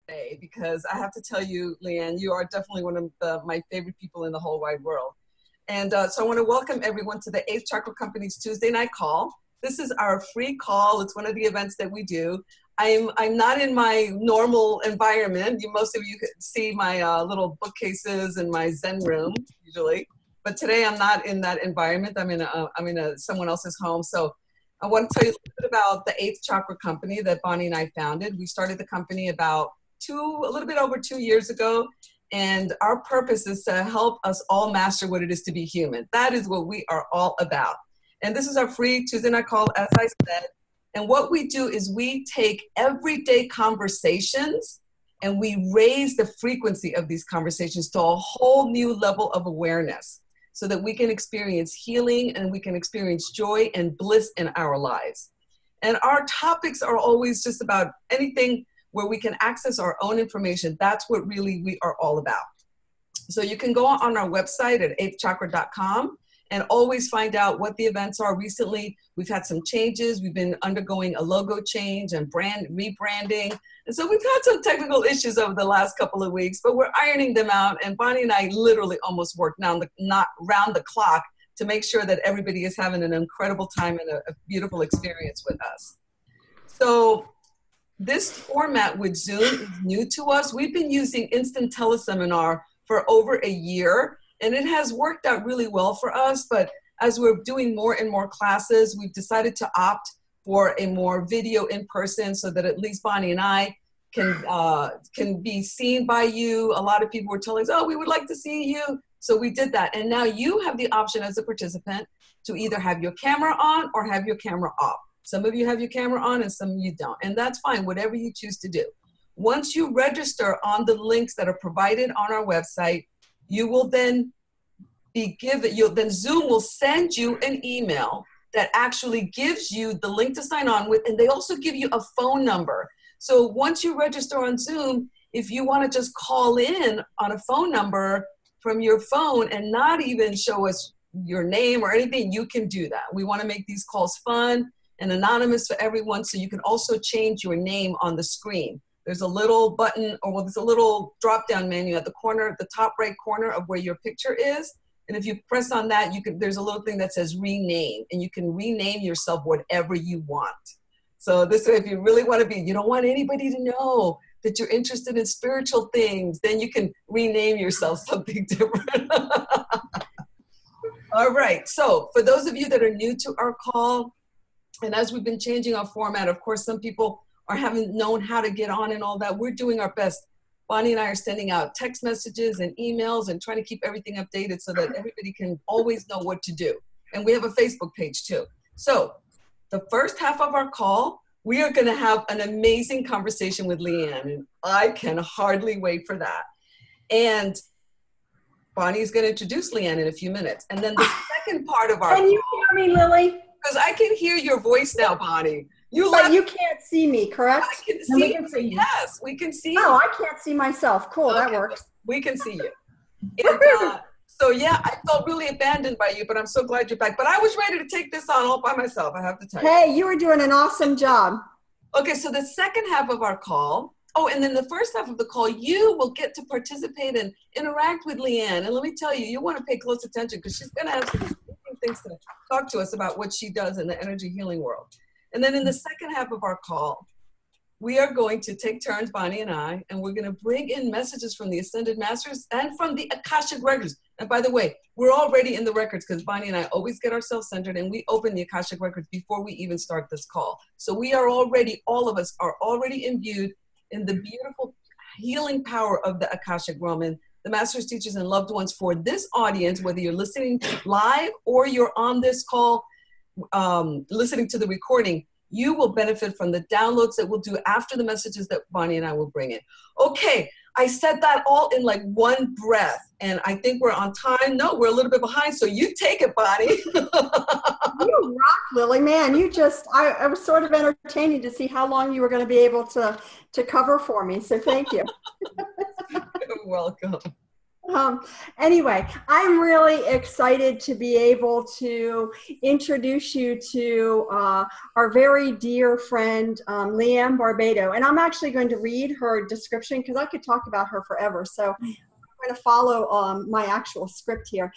today because I have to tell you, Leanne, you are definitely one of my favorite people in the whole wide world. And so I want to welcome everyone to the 8th Chakra Company's Tuesday night call. This is our free call. It's one of the events that we do. I'm not in my normal environment. Most of you can see my little bookcases and my Zen room usually, but today I'm not in that environment. I'm in someone else's home. So I want to tell you a little bit about the 8th Chakra Company that Bonnie and I founded. We started the company about a little bit over 2 years ago. And our purpose is to help us all master what it is to be human. That is what we are all about. And this is our free Tuesday night call, as I said. And what we do is we take everyday conversations and we raise the frequency of these conversations to a whole new level of awareness so that we can experience healing and we can experience joy and bliss in our lives. And our topics are always just about anything where we can access our own information. That's what really we are all about. So you can go on our website at 8thchakra.com and always find out what the events are. Recently, we've had some changes. We've been undergoing a logo change and rebranding. And so we've had some technical issues over the last couple of weeks, but we're ironing them out. And Bonnie and I literally almost work not round the clock to make sure that everybody is having an incredible time and a beautiful experience with us. So this format with Zoom is new to us. We've been using instant teleseminar for over a year, and it has worked out really well for us. But as we're doing more and more classes, we've decided to opt for a more video in person so that at least Bonnie and I can be seen by you. A lot of people were telling us, oh, we would like to see you. So we did that. And now you have the option as a participant to either have your camera on or have your camera off. Some of you have your camera on and some of you don't. And that's fine, whatever you choose to do. Once you register on the links that are provided on our website, you will then be given, then Zoom will send you an email that actually gives you the link to sign on with, and they also give you a phone number. So once you register on Zoom, if you want to just call in on a phone number from your phone and not even show us your name or anything, you can do that. We want to make these calls fun and anonymous for everyone, so you can also change your name on the screen. There's a little button, or there's a little drop-down menu at the corner, the top right corner of where your picture is. And if you press on that, there's a little thing that says rename, and you can rename yourself whatever you want. So this way, if you really want to you don't want anybody to know that you're interested in spiritual things, then you can rename yourself something different. All right, so for those of you that are new to our call, and as we've been changing our format, of course, some people haven't known how to get on and all that. We're doing our best. Bonnie and I are sending out text messages and emails and trying to keep everything updated so that everybody can always know what to do. And we have a Facebook page too. So the first half of our call, we are going to have an amazing conversation with Leanne, and I can hardly wait for that. And Bonnie is going to introduce Leanne in a few minutes. And then the second part of our Can you hear me, Lily? Because I can hear your voice now, Bonnie. But you can't see me, correct? I can see you. Yes, we can see you. Oh, I can't see myself. Cool, okay, that works. We can see you. And, so yeah, I felt really abandoned by you, but I'm so glad you're back. But I was ready to take this on all by myself, I have to tell you. Hey, you were doing an awesome job. Okay, so the second half of our call, and then the first half of the call, you will get to participate and interact with Leanne. And let me tell you, you want to pay close attention because she's going to have some things to talk to us about what she does in the energy healing world. And then in the second half of our call, we are going to take turns, Bonnie and I, and we're going to bring in messages from the Ascended Masters and from the Akashic Records. And by the way, we're already in the records because Bonnie and I always get ourselves centered and we open the Akashic Records before we even start this call. So we are already, all of us are already imbued in the beautiful healing power of the Akashic realm. And the Masters, teachers, and loved ones for this audience, whether you're listening live or you're on this call, listening to the recording, you will benefit from the downloads that we'll do after the messages that Bonnie and I will bring in. Okay, I said that all in like one breath, and I think we're on time. No, we're a little bit behind, so you take it, Bonnie. You rock, Lily. Man, you just, I was sort of entertaining to see how long you were going to be able to cover for me, so thank you. You're welcome. Um, anyway, I'm really excited to be able to introduce you to our very dear friend, Leanne Barbato. And I'm actually going to read her description because I could talk about her forever. So I'm going to follow my actual script here.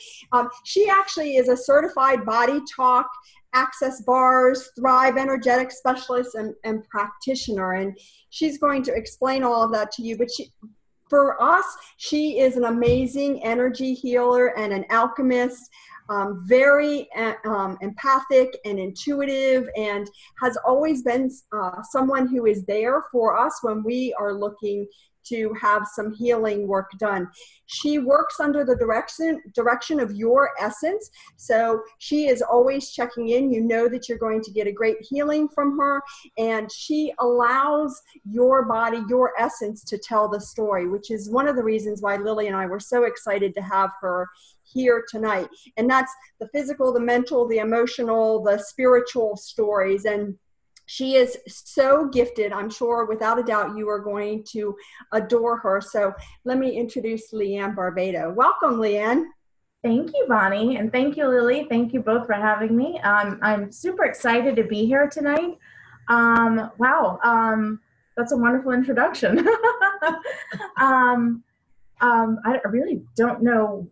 She actually is a certified BodyTalk, Access Bars, Thrive Energetic Specialist, and practitioner. And she's going to explain all of that to you. But for us, she is an amazing energy healer and an alchemist, very empathic and intuitive, and has always been someone who is there for us when we are looking to have some healing work done. She works under the direction of your essence. So she is always checking in. You know that you're going to get a great healing from her, and she allows your body, your essence, to tell the story, which is one of the reasons why Lily and I were so excited to have her here tonight. And that's the physical, the mental, the emotional, the spiritual stories. And she is so gifted. I'm sure without a doubt you are going to adore her. So let me introduce Leanne Barbato. Welcome, Leanne. Thank you, Bonnie, and thank you, Lily. Thank you both for having me. I'm super excited to be here tonight. Wow, that's a wonderful introduction. I really don't know.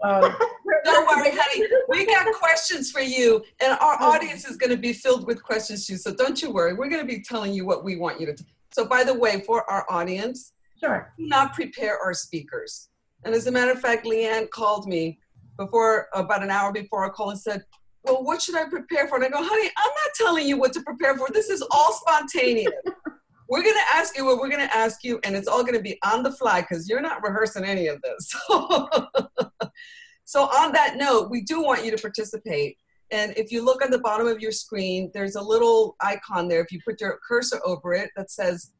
Don't worry, honey. We got questions for you, and our audience is going to be filled with questions too. So don't you worry. We're going to be telling you what we want you to. So, by the way, for our audience, sure, do not prepare our speakers. And as a matter of fact, Leanne called me before, about an hour before our call, and said, "Well, what should I prepare for?" And I go, "Honey, I'm not telling you what to prepare for. This is all spontaneous. We're going to ask you what we're going to ask you, and it's all going to be on the fly because you're not rehearsing any of this." So on that note, we do want you to participate. And if you look on the bottom of your screen, there's a little icon there. If you put your cursor over it that says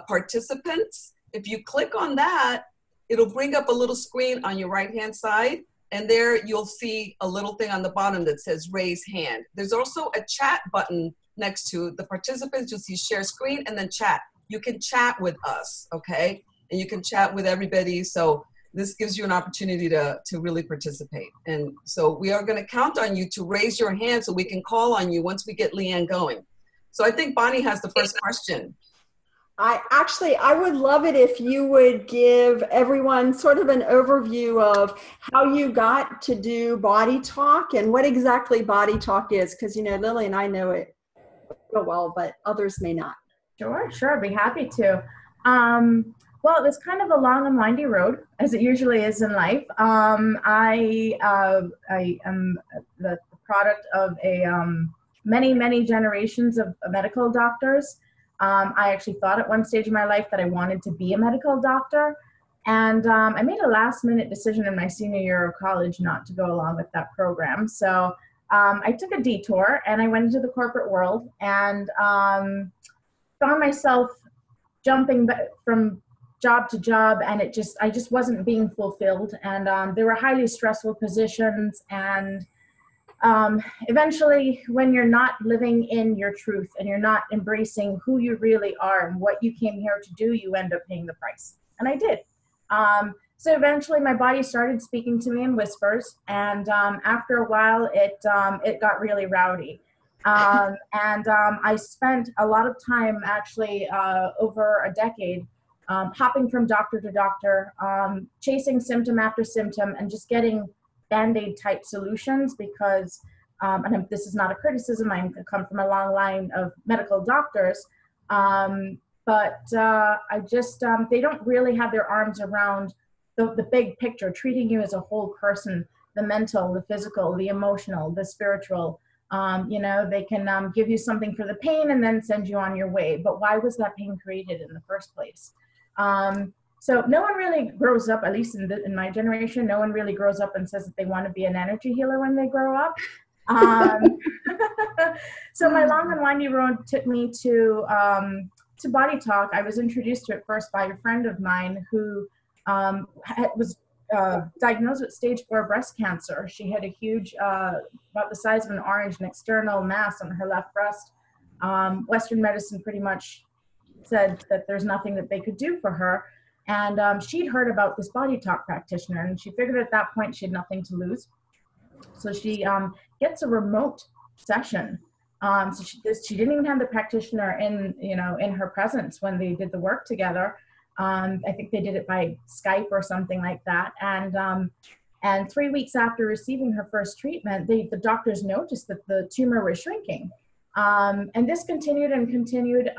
participants, if you click on that, it'll bring up a little screen on your right-hand side. And there you'll see a little thing on the bottom that says raise hand. There's also a chat button next to the participants. You'll see share screen and then chat. You can chat with us, okay? And you can chat with everybody. So this gives you an opportunity to really participate. And so we are going to count on you to raise your hand so we can call on you once we get Leanne going. So I think Bonnie has the first question. I would love it if you would give everyone sort of an overview of how you got to do BodyTalk and what exactly BodyTalk is, because, you know, Lily and I know it real well, but others may not. Sure, I'd be happy to. Well, it was kind of a long and windy road, as it usually is in life. I am the product of many generations of medical doctors. I actually thought at one stage in my life that I wanted to be a medical doctor. And I made a last-minute decision in my senior year of college not to go along with that program. So I took a detour and I went into the corporate world and found myself jumping from job to job, and I just wasn't being fulfilled. And there were highly stressful positions, and eventually when you're not living in your truth and you're not embracing who you really are and what you came here to do, you end up paying the price. And I did. So eventually my body started speaking to me in whispers, and after a while it got really rowdy. I spent a lot of time, actually over a decade, hopping from doctor to doctor, chasing symptom after symptom, and just getting Band-Aid type solutions because, and this is not a criticism, I come from a long line of medical doctors, but I just, they don't really have their arms around the big picture, treating you as a whole person, the mental, the physical, the emotional, the spiritual. You know, they can give you something for the pain and then send you on your way. But why was that pain created in the first place? So no one really grows up, at least in my generation, no one really grows up and says that they want to be an energy healer when they grow up. So my long and windy road took me to BodyTalk. I was introduced to it first by a friend of mine who was diagnosed with stage 4 breast cancer. She had a huge, about the size of an orange, an external mass on her left breast. Western medicine pretty much said that there's nothing that they could do for her. And she'd heard about this BodyTalk practitioner, and she figured at that point she had nothing to lose. So she gets a remote session. So she didn't even have the practitioner in her presence when they did the work together. I think they did it by Skype or something like that. And 3 weeks after receiving her first treatment, the doctors noticed that the tumor was shrinking. And this continued and continued.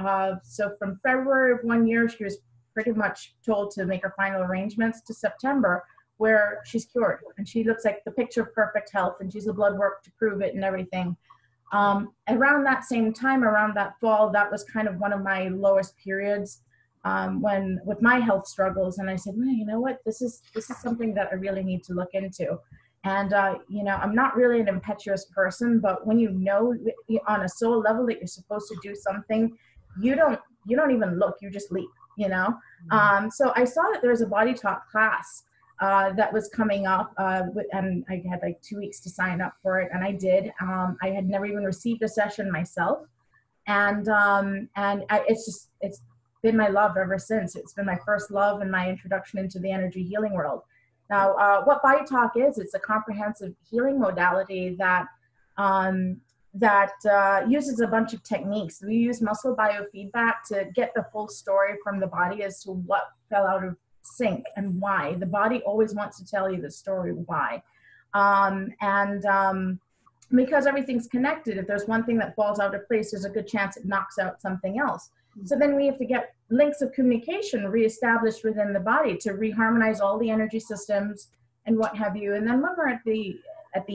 So from February of 1 year, she was pretty much told to make her final arrangements, to September, where she's cured. And she looks like the picture of perfect health, and she's the blood work to prove it and everything. Around that same time, around that fall, that was kind of one of my lowest periods when with my health struggles. And I said, well, you know what, this is something that I really need to look into. And, I'm not really an impetuous person, but when you know on a soul level that you're supposed to do something, you don't even look, you just leap, So I saw that there was a BodyTalk class that was coming up, and I had like 2 weeks to sign up for it, and I did. I had never even received a session myself, and it's been my love ever since. It's been my first love and my introduction into the energy healing world. Now, what BodyTalk is, it's a comprehensive healing modality that uses a bunch of techniques. We use muscle biofeedback to get the full story from the body as to what fell out of sync and why. The body always wants to tell you the story why. Because everything's connected, if there's one thing that falls out of place, there's a good chance it knocks out something else. So then we have to get links of communication reestablished within the body to reharmonize all the energy systems and what have you. And then when we're at the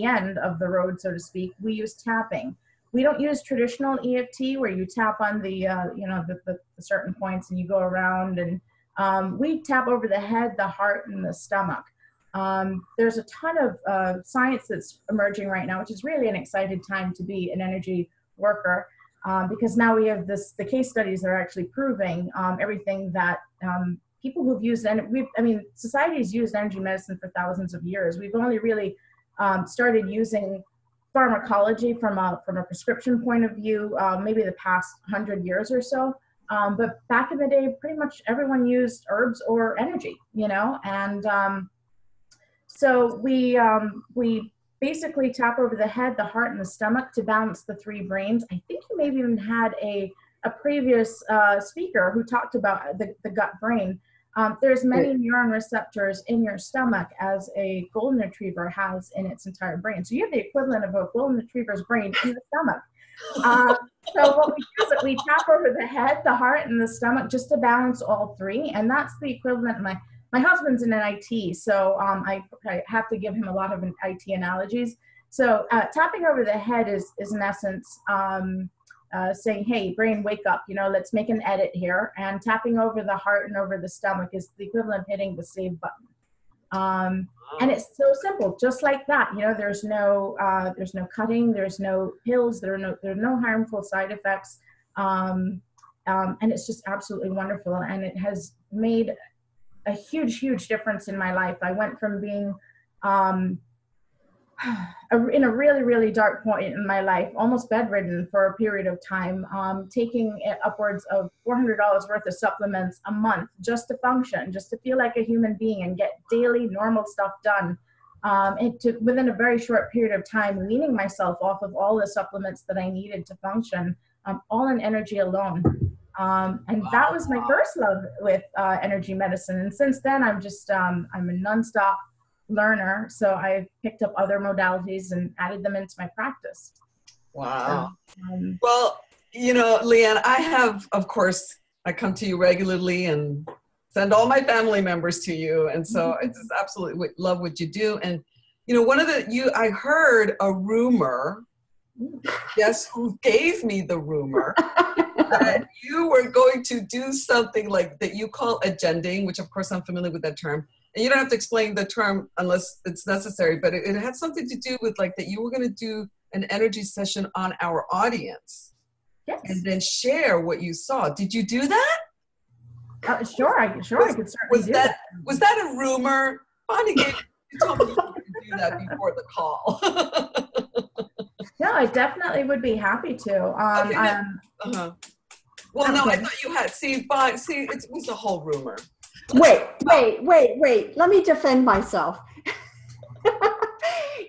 end of the road, so to speak, we use tapping. We don't use traditional EFT where you tap on the certain points and you go around, and we tap over the head, the heart, and the stomach. There's a ton of science that's emerging right now, which is really an exciting time to be an energy worker. Because now we have the case studies that are actually proving everything that people who've used, society's used energy medicine for thousands of years. We've only really started using pharmacology from a prescription point of view, maybe the past 100 years or so. But back in the day, pretty much everyone used herbs or energy, and so we basically tap over the head, the heart, and the stomach to balance the three brains. I think you maybe even had a previous speaker who talked about the gut brain. There's many neuron receptors in your stomach as a golden retriever has in its entire brain. So you have the equivalent of a golden retriever's brain in the stomach. So what we do is that we tap over the head, the heart, and the stomach just to balance all three. And that's the equivalent of my husband's in an IT, so I have to give him a lot of IT analogies. So tapping over the head is in essence saying, hey, brain, wake up, let's make an edit here. And tapping over the heart and over the stomach is the equivalent of hitting the save button. And it's so simple, just like that. There's no cutting, there's no pills, there are no harmful side effects. And it's just absolutely wonderful. And it has made a huge difference in my life. I went from being in a really dark point in my life, almost bedridden for a period of time, taking upwards of $400 worth of supplements a month just to function, just to feel like a human being and get daily normal stuff done. Within a very short period of time, weaning myself off of all the supplements that I needed to function, all in energy alone. And that was my first love with energy medicine. And since then, I'm a nonstop learner. So I've picked up other modalities and added them into my practice. Wow. Well, Leanne, I have, of course, I come to you regularly and send all my family members to you. And so I just absolutely love what you do. And, I heard a rumor. Guess who gave me the rumor? That you were going to do something like that you call agending, which of course I'm familiar with that term. And you don't have to explain the term unless it's necessary, but it had something to do with that you were going to do an energy session on our audience. Yes. And then share what you saw. Did you do that? Sure, I could certainly do that. Was that a rumor? Bonnie you told me you were going to do that before the call. No, I definitely would be happy to. Well, no, I thought you had. See, it was a whole rumor. Wait. Let me defend myself.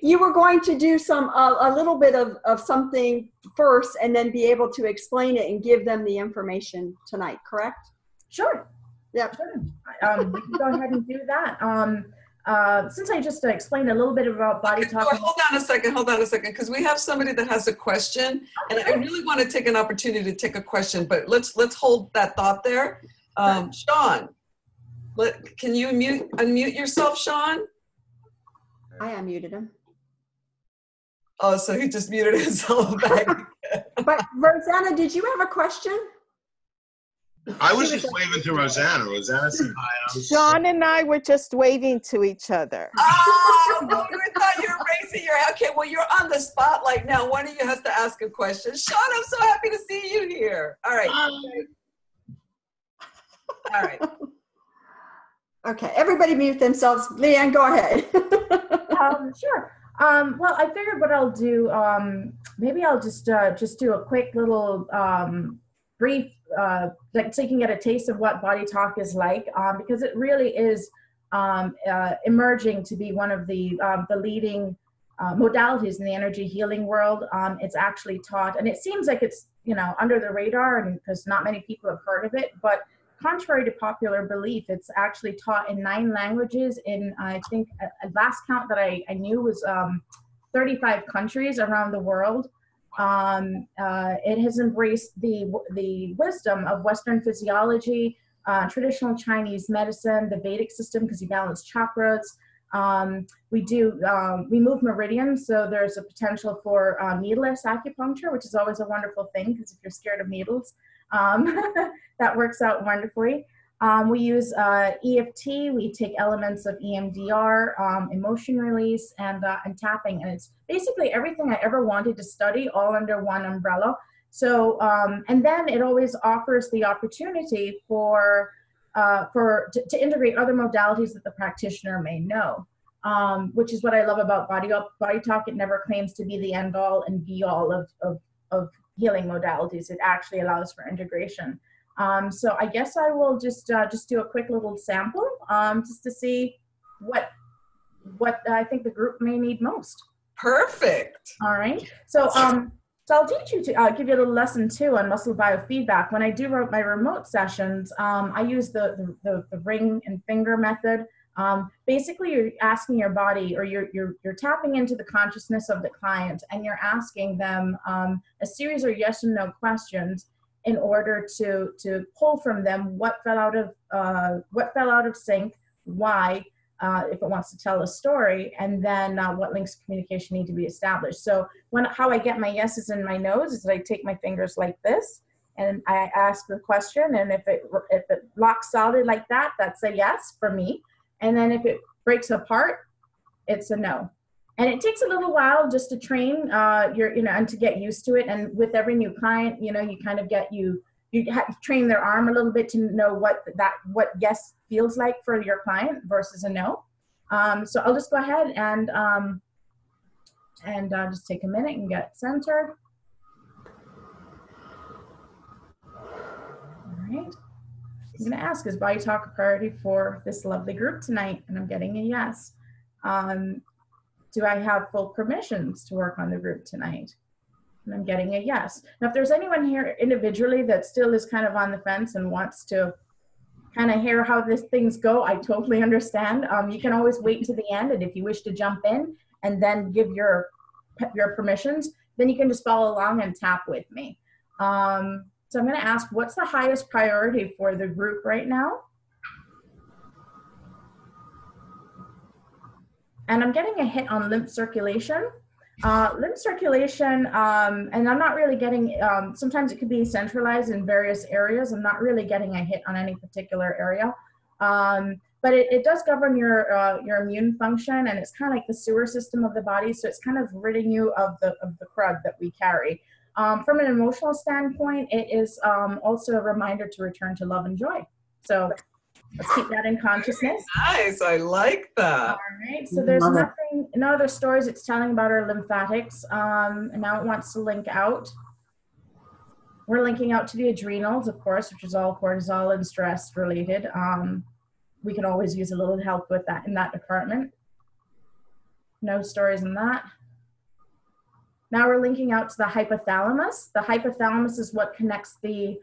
You were going to do a little bit of something first and then be able to explain it and give them the information tonight, correct? Sure. Yep. Sure. We can go ahead and do that. Since I just explained a little bit about BodyTalk. Hold on a second, because we have somebody that has a question, and I really want to take an opportunity to take a question, but let's hold that thought there. Sean, can you unmute yourself, Sean? I unmuted him. Oh, so he just muted himself back. But Rosanna, did you have a question? I was just waving to Rosanna. Rosanna said hi. Sean and I were just waving to each other. Oh, we thought you were raising your hand. Okay, well, you're on the spotlight now. One of you has to ask a question. Sean, I'm so happy to see you here. All right. All right. Okay, everybody mute themselves. Leanne, go ahead. Sure. Well, I figured what I'll do, maybe I'll just do a quick little brief, like so you can get a taste of what BodyTalk is like, because it really is emerging to be one of the leading modalities in the energy healing world. It's actually taught, and it seems like it's, you know, under the radar, and because not many people have heard of it, but contrary to popular belief, it's actually taught in 9 languages in, I think, last count that I knew was 35 countries around the world. It has embraced the wisdom of Western physiology, traditional Chinese medicine, the Vedic system, because you balance chakras. We move meridians, so there's a potential for needleless acupuncture, which is always a wonderful thing, because if you're scared of needles, that works out wonderfully. We use EFT. We take elements of EMDR, emotion release, and tapping, and it's basically everything I ever wanted to study all under one umbrella. So, and then it always offers the opportunity to integrate other modalities that the practitioner may know, which is what I love about BodyTalk. It never claims to be the end all and be all of healing modalities. It actually allows for integration. So I guess I will just do a quick little sample, just to see what I think the group may need most. Perfect. All right. So I'll teach you to give you a little lesson too on muscle biofeedback. When I do my remote sessions, I use the ring and finger method. Basically, you're asking your body, or you're tapping into the consciousness of the client, and you're asking them a series of yes and no questions in order to pull from them what fell out of sync, why, if it wants to tell a story, and then what links of communication need to be established. So how I get my yeses and my nos is that I take my fingers like this, and I ask the question, and if it locks solid like that, that's a yes for me. And then if it breaks apart, it's a no. And it takes a little while just to train and to get used to it. And with every new client, you kind of you have to train their arm a little bit to know what yes feels like for your client versus a no. So I'll just go ahead and just take a minute and get centered. All right. I'm going to ask, is BodyTalk a priority for this lovely group tonight? And I'm getting a yes. Do I have full permissions to work on the group tonight? And I'm getting a yes. Now, if there's anyone here individually that still is kind of on the fence and wants to kind of hear how things go, I totally understand. You can always wait to the end, and if you wish to jump in and then give your permissions, then you can just follow along and tap with me. So I'm going to ask, what's the highest priority for the group right now? And I'm getting a hit on lymph circulation. Lymph circulation, and I'm not really getting, sometimes it could be centralized in various areas. I'm not really getting a hit on any particular area. But it does govern your immune function, and it's kind of like the sewer system of the body. So it's kind of ridding you of the crud that we carry. From an emotional standpoint, it is also a reminder to return to love and joy. So let's keep that in consciousness. Nice, I like that. All right, so there's no other stories it's telling about our lymphatics. And now it wants to link out. We're linking out to the adrenals, of course, which is all cortisol and stress related. we can always use a little help with that in that department. No stories in that. Now we're linking out to the hypothalamus. The hypothalamus is what connects the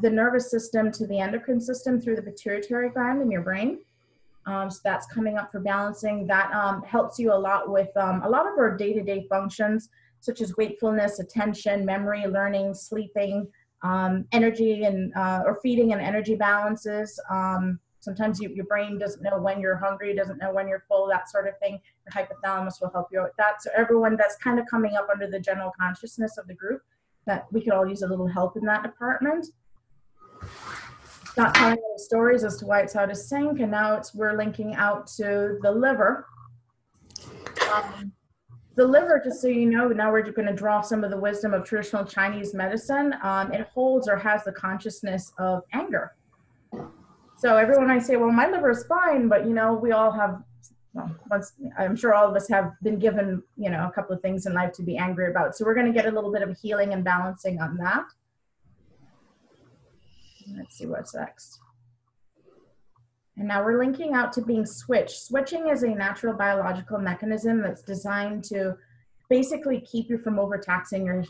nervous system to the endocrine system through the pituitary gland in your brain. So that's coming up for balancing. That helps you a lot with a lot of our day-to-day functions, such as wakefulness, attention, memory, learning, sleeping, energy, and or feeding and energy balances. Sometimes your brain doesn't know when you're hungry, doesn't know when you're full, that sort of thing. The hypothalamus will help you out with that. So everyone that's kind of coming up under the general consciousness of the group, that we could all use a little help in that department. Not telling any stories as to why it's out of sync, and now we're linking out to the liver. The liver, just so you know, now we're going to draw some of the wisdom of traditional Chinese medicine. It holds or has the consciousness of anger. So everyone, I say, well, my liver is fine, but you know, we all have, well, I'm sure all of us have been given, you know, a couple of things in life to be angry about. So we're going to get a little bit of healing and balancing on that. Let's see what's next. And now we're linking out to being switched. Switching is a natural biological mechanism that's designed to basically keep you from overtaxing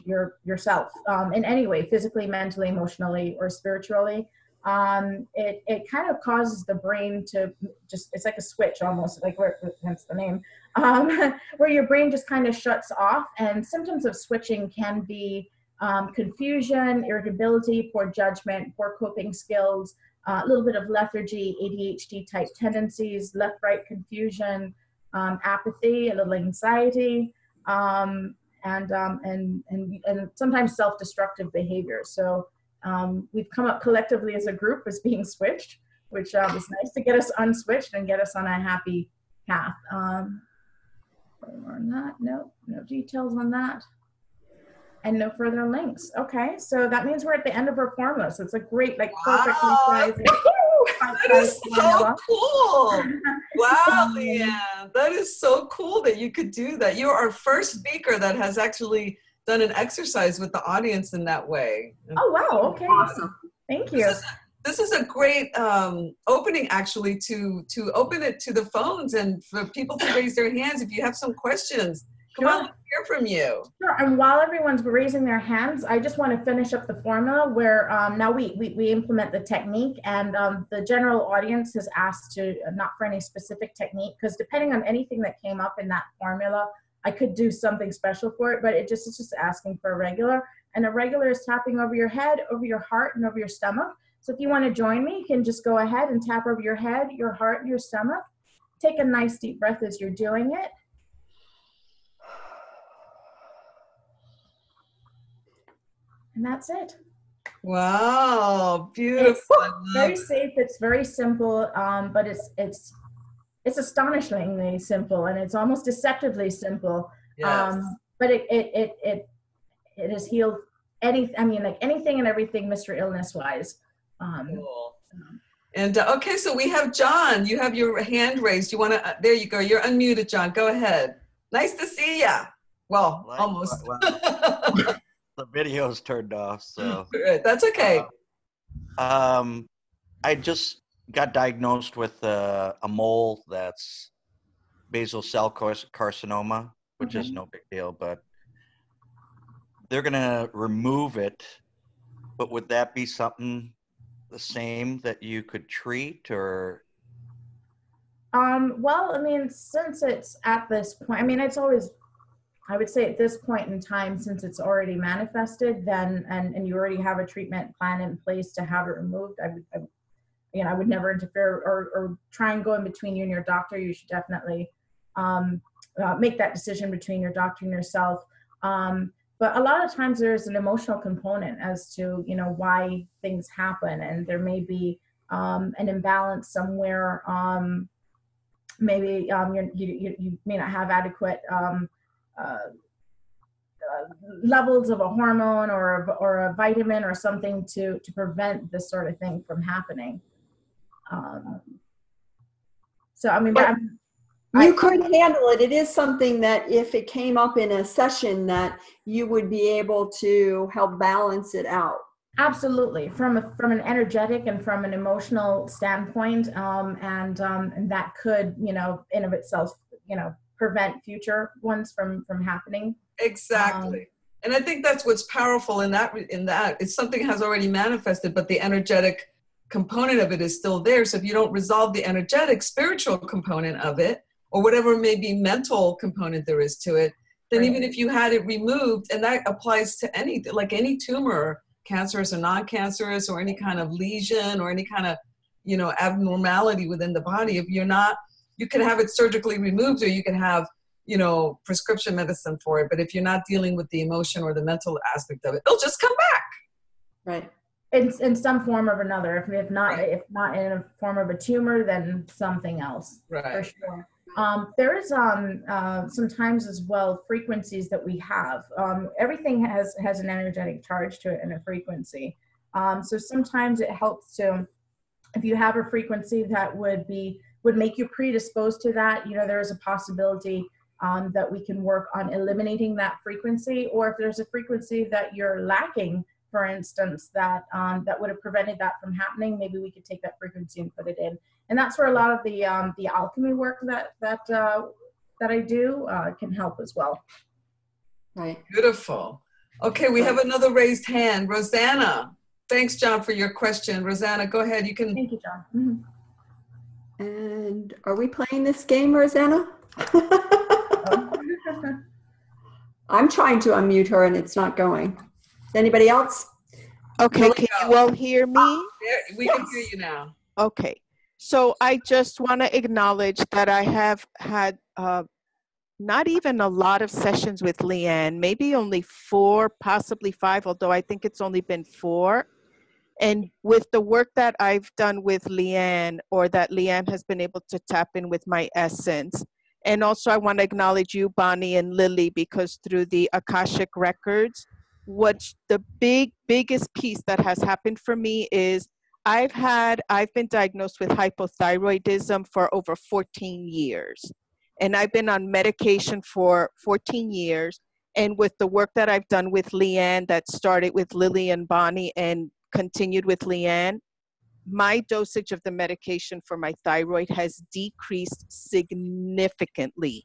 yourself in any way, physically, mentally, emotionally, or spiritually. It kind of causes the brain to just, it's like a switch almost, like hence the name, where your brain just kind of shuts off. And symptoms of switching can be confusion, irritability, poor judgment, poor coping skills, a little bit of lethargy, ADHD type tendencies, left-right confusion, apathy, a little anxiety, and sometimes self-destructive behavior. So we've come up collectively as a group as being switched, which is nice to get us unswitched and get us on a happy path. More on that, no details on that. And no further links. Okay, so that means we're at the end of our formula. So it's a great, like, perfectly sized. That is so cool. Wow, Leanne, that is so cool that you could do that. You're our first speaker that has actually done an exercise with the audience in that way. Oh, wow, okay. Awesome. Thank you. This is a great opening, actually, to open it to the phones and for people to raise their hands if you have some questions. Come on, let's hear from you. Sure. And while everyone's raising their hands, I just want to finish up the formula where now we implement the technique, and the general audience has asked to not for any specific technique, because depending on anything that came up in that formula, I could do something special for it, but it's just asking for a regular. And a regular is tapping over your head, over your heart, and over your stomach. So if you want to join me, you can just go ahead and tap over your head, your heart, and your stomach. Take a nice deep breath as you're doing it. And that's it. Wow, beautiful. It's very safe. It's very simple, but it's astonishingly simple, and it's almost deceptively simple. Yes. But it has healed anything and everything, Mr. Illness wise. Cool. And okay, so we have John. You have your hand raised. You want to? There you go. You're unmuted, John. Go ahead. Nice to see ya. Well, almost. The video's turned off, so that's okay. I just got diagnosed with a mole that's basal cell carcinoma, which is no big deal, but they're gonna remove it. But would that be something the same that you could treat, or? Well, I mean, since it's at this point, I mean, it's always, I would say at this point in time, since it's already manifested, then, and you already have a treatment plan in place to have it removed, I would never interfere or try and go in between you and your doctor. You should definitely make that decision between your doctor and yourself. But a lot of times there's an emotional component as to, why things happen, and there may be an imbalance somewhere. Maybe you may not have adequate levels of a hormone or a vitamin or something to prevent this sort of thing from happening. So I mean, you could handle it. It is something that if it came up in a session that you would be able to help balance it out. Absolutely, from an energetic and from an emotional standpoint, and that could, in of itself, prevent future ones from happening. Exactly. And I think that's what's powerful in that it's something has already manifested, but the energetic component of it is still there. So if you don't resolve the energetic, spiritual component of it, or whatever maybe mental component there is to it, then even if you had it removed, and that applies to any tumor, cancerous or non-cancerous, or any kind of lesion or any kind of, abnormality within the body, if you're not, you can have it surgically removed, or you can have, prescription medicine for it. But if you're not dealing with the emotion or the mental aspect of it, they'll just come back. Right. In some form or another. If not in a form of a tumor, then something else. Right. For sure. There is sometimes as well frequencies that we have. Everything has an energetic charge to it and a frequency. So sometimes it helps to, if you have a frequency that would make you predisposed to that, there is a possibility that we can work on eliminating that frequency. Or if there's a frequency that you're lacking, for instance, that would have prevented that from happening, maybe we could take that frequency and put it in. And that's where a lot of the alchemy work that I do can help as well. Right. Beautiful. Okay, we have another raised hand. Rosanna. Thanks, John, for your question. Rosanna, go ahead. You can. Thank you, John. Mm-hmm. And are we playing this game, Rosanna? I'm trying to unmute her and it's not going. Anybody else? Okay, can you all hear me? We can hear you now. Okay, so I just want to acknowledge that I have had not even a lot of sessions with Leanne, maybe only 4, possibly 5, although I think it's only been 4. And with the work that I've done with Leanne, or that Leanne has been able to tap in with my essence. And also I want to acknowledge you, Bonnie and Lily, because through the Akashic Records, what's the biggest piece that has happened for me is I've been diagnosed with hypothyroidism for over 14 years. And I've been on medication for 14 years. And with the work that I've done with Leanne, that started with Lily and Bonnie and continued with Leanne, my dosage of the medication for my thyroid has decreased significantly.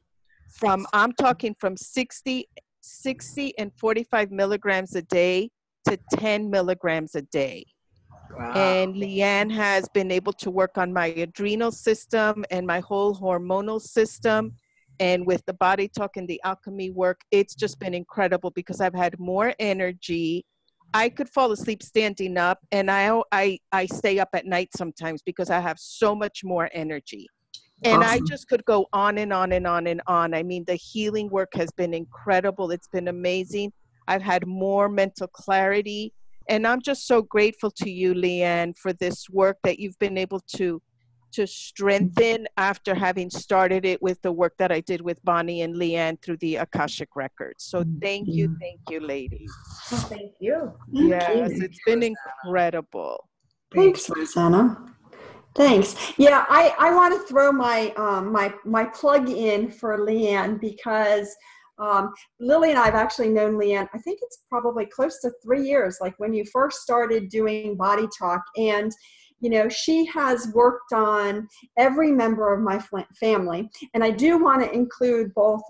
I'm talking from 60 and 45 milligrams a day to 10 milligrams a day. Wow. And Leanne has been able to work on my adrenal system and my whole hormonal system. And with the BodyTalk and the alchemy work, it's just been incredible because I've had more energy. I could fall asleep standing up, and I stay up at night sometimes because I have so much more energy. And I just could go on and on and on and on. I mean, the healing work has been incredible. It's been amazing. I've had more mental clarity. And I'm just so grateful to you, Leanne, for this work that you've been able to strengthen after having started it with the work that I did with Bonnie and Leanne through the Akashic Records. So thank you, ladies. Oh, thank you. Yes, it's been incredible. Thanks, Rosanna. Thanks. Yeah, I want to throw my my plug in for Leanne because Lily and I have actually known Leanne, I think it's probably close to 3 years, like when you first started doing BodyTalk. And she has worked on every member of my family. And I do want to include both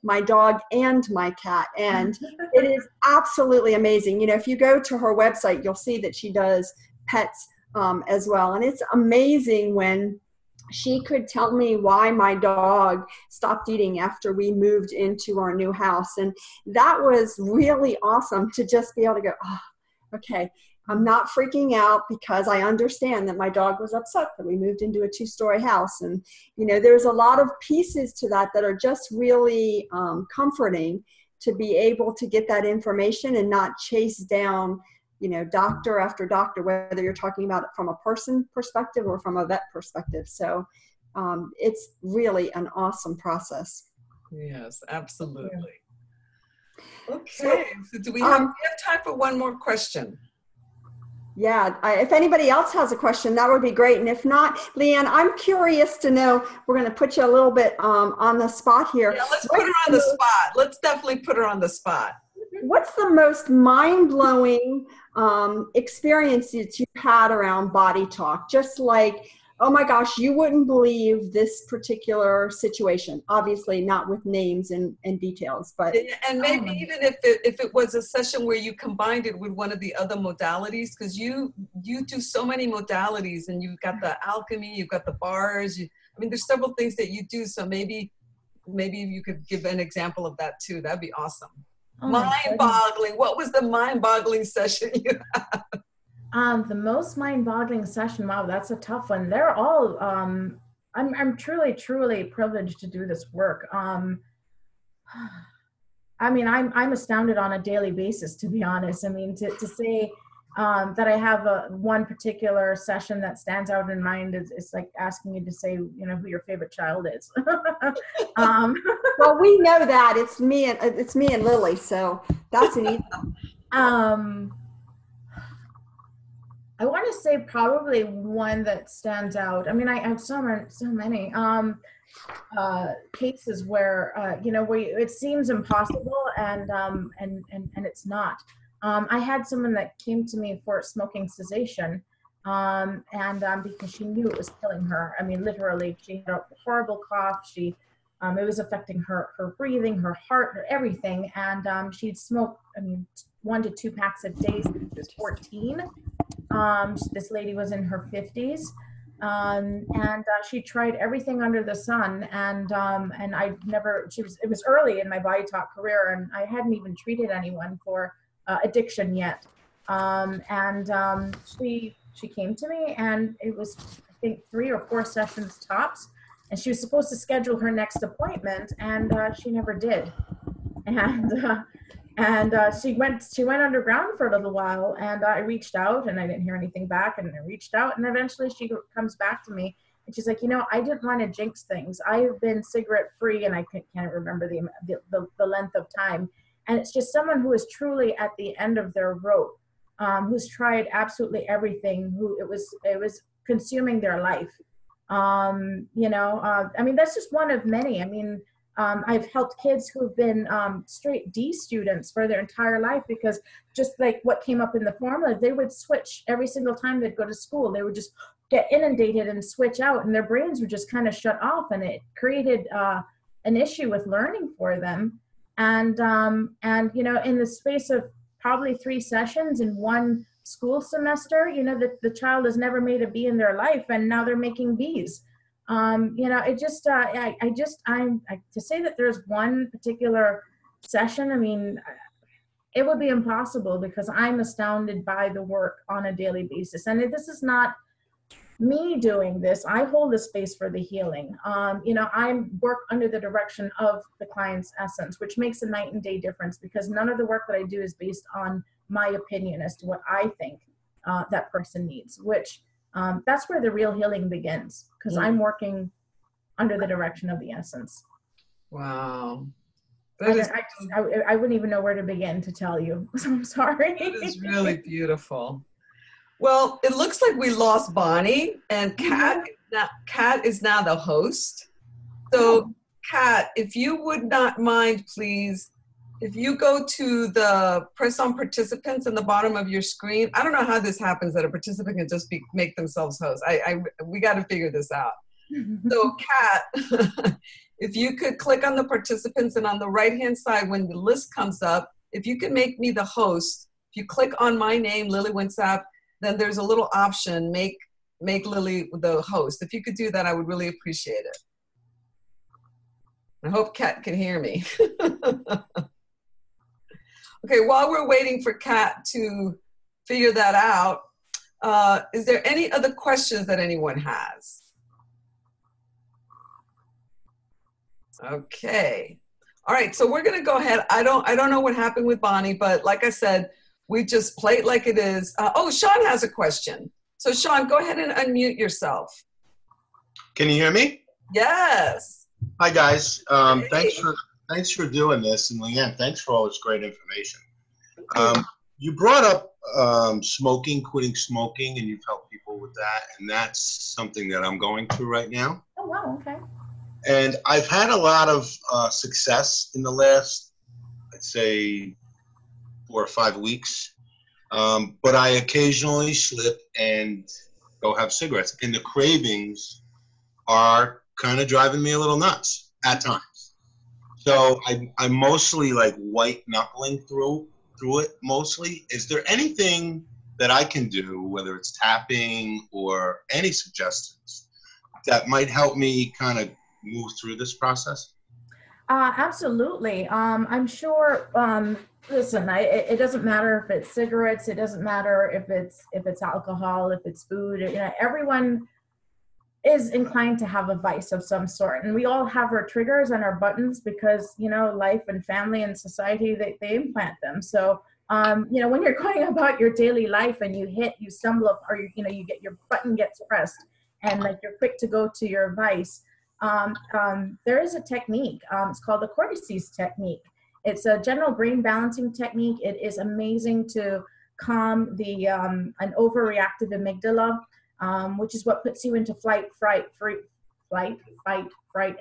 my dog and my cat. And it is absolutely amazing. If you go to her website, you'll see that she does pets as well. And it's amazing when she could tell me why my dog stopped eating after we moved into our new house. And that was really awesome to just be able to go, oh, okay, I'm not freaking out because I understand that my dog was upset that we moved into a 2-story house. And, there's a lot of pieces to that are just really comforting to be able to get that information and not chase down, doctor after doctor, whether you're talking about it from a person perspective or from a vet perspective. So it's really an awesome process. Yes, absolutely. Okay, so do we have time for one more question? Yeah, if anybody else has a question, that would be great. And if not, Leanne, I'm curious to know, we're going to put you a little bit on the spot here. Yeah, let's put her on the spot. Let's definitely put her on the spot. what's the most mind-blowing experience that you had around Body Talk? Just like, oh my gosh, you wouldn't believe this particular situation. Obviously not with names and details, but. And maybe even if it was a session where you combined it with one of the other modalities, because you do so many modalities, and you've got the alchemy, you've got the bars, I mean, there's several things that you do. So maybe you could give an example of that too. That'd be awesome. Oh, mind-boggling. What was the mind-boggling session you had? The most mind-boggling session. Wow, that's a tough one. They're all. I'm truly privileged to do this work. I mean, I'm astounded on a daily basis, to be honest. I mean, to say that I have one particular session that stands out in mind is like asking you to say, you know, who your favorite child is. Well, we know that it's me and Lily, so that's an easy one. I want to say probably one that stands out. I mean, I have so many cases where you know, where it seems impossible and it's not. I had someone that came to me for smoking cessation, because she knew it was killing her. I mean, literally, she had a horrible cough. It was affecting her breathing, her heart, everything. And she'd smoked, I mean, 1 to 2 packs a day since she was 14. This lady was in her 50s. She tried everything under the sun, and it was early in my BodyTalk career, and I hadn't even treated anyone for addiction yet. She came to me, and it was, I think, 3 or 4 sessions tops, and she was supposed to schedule her next appointment, and she never did. She went underground for a little while, and I reached out, and I didn't hear anything back, and I reached out, and eventually she comes back to me, and she's like, you know, I didn't want to jinx things. I've been cigarette free, and I can't remember the length of time, and it's just someone who is truly at the end of their rope, who's tried absolutely everything, who it was consuming their life. You know, I mean, that's just one of many. I mean, I've helped kids who've been straight D students for their entire life, because just like what came up in the formula, they would switch every single time they'd go to school. They would just get inundated and switch out, and their brains would just kind of shut off, and it created an issue with learning for them. And you know, in the space of probably 3 sessions in 1 school semester, you know, the child has never made a B in their life, and now they're making Bs. You know, it just, to say that there's one particular session, I mean, it would be impossible, because I'm astounded by the work on a daily basis. And this is not me doing this. I hold the space for the healing. You know, I work under the direction of the client's essence, which makes a night and day difference, because none of the work that I do is based on my opinion as to what I think that person needs, which that's where the real healing begins, because I'm working under the direction of the essence. Wow. I wouldn't even know where to begin to tell you. So I'm sorry. It is really beautiful. Well, it looks like we lost Bonnie, and Kat is now the host. So Kat, if you would not mind, please, if you go to the press on participants in the bottom of your screen. I don't know how this happens that a participant can just make themselves host. We got to figure this out. So Kat, if you could click on the participants, and on the right-hand side, when the list comes up, if you can make me the host, if you click on my name, Lily Winsap, then there's a little option, make Lily the host. If you could do that, I would really appreciate it. I hope Kat can hear me. Okay, while we're waiting for Kat to figure that out, is there any other questions that anyone has? Okay. All right, so we're gonna go ahead. I don't know what happened with Bonnie, but like I said, we just play it like it is. Oh, Sean has a question. So Sean, go ahead and unmute yourself. Can you hear me? Yes. Hi guys. Thanks for doing this, and Leanne, thanks for all this great information. You brought up quitting smoking, and you've helped people with that, and that's something that I'm going through right now. Oh wow, okay. And I've had a lot of success in the last, I'd say, 4 or 5 weeks. But I occasionally slip and go have cigarettes. And the cravings are kind of driving me a little nuts at times. So I'm mostly like white knuckling through it mostly. Is there anything that I can do, whether it's tapping or any suggestions, that might help me kind of move through this process? Absolutely. I'm sure. Listen, it doesn't matter if it's cigarettes. It doesn't matter if it's alcohol, if it's food. You know, everyone is inclined to have a vice of some sort, and we all have our triggers and our buttons because, you know, life and family and society, they implant them. So you know, when you're going about your daily life and you stumble up, or you know, you get your button gets pressed and like you're quick to go to your vice, there is a technique. It's called the cortices technique. It's a general brain balancing technique. It is amazing to calm the an overreactive amygdala, which is what puts you into fight, fight,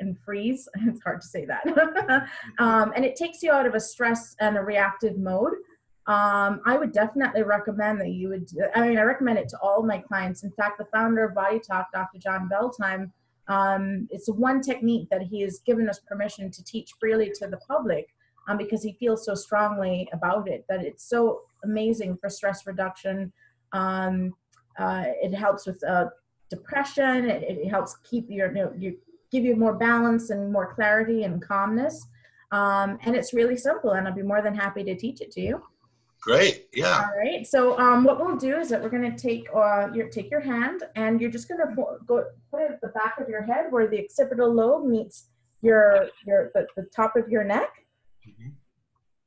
and freeze. It's hard to say that. And it takes you out of a stress and a reactive mode. I would definitely recommend that you would, I recommend it to all my clients. In fact, the founder of BodyTalk, Dr. John Beltime, it's one technique that he has given us permission to teach freely to the public, because he feels so strongly about it, that it's so amazing for stress reduction. It helps with depression. It helps keep give you more balance and more clarity and calmness. And it's really simple, and I'll be more than happy to teach it to you. Great, yeah. All right. So what we'll do is that we're going to take your hand, and you're just going to go put it at the back of your head where the occipital lobe meets the top of your neck,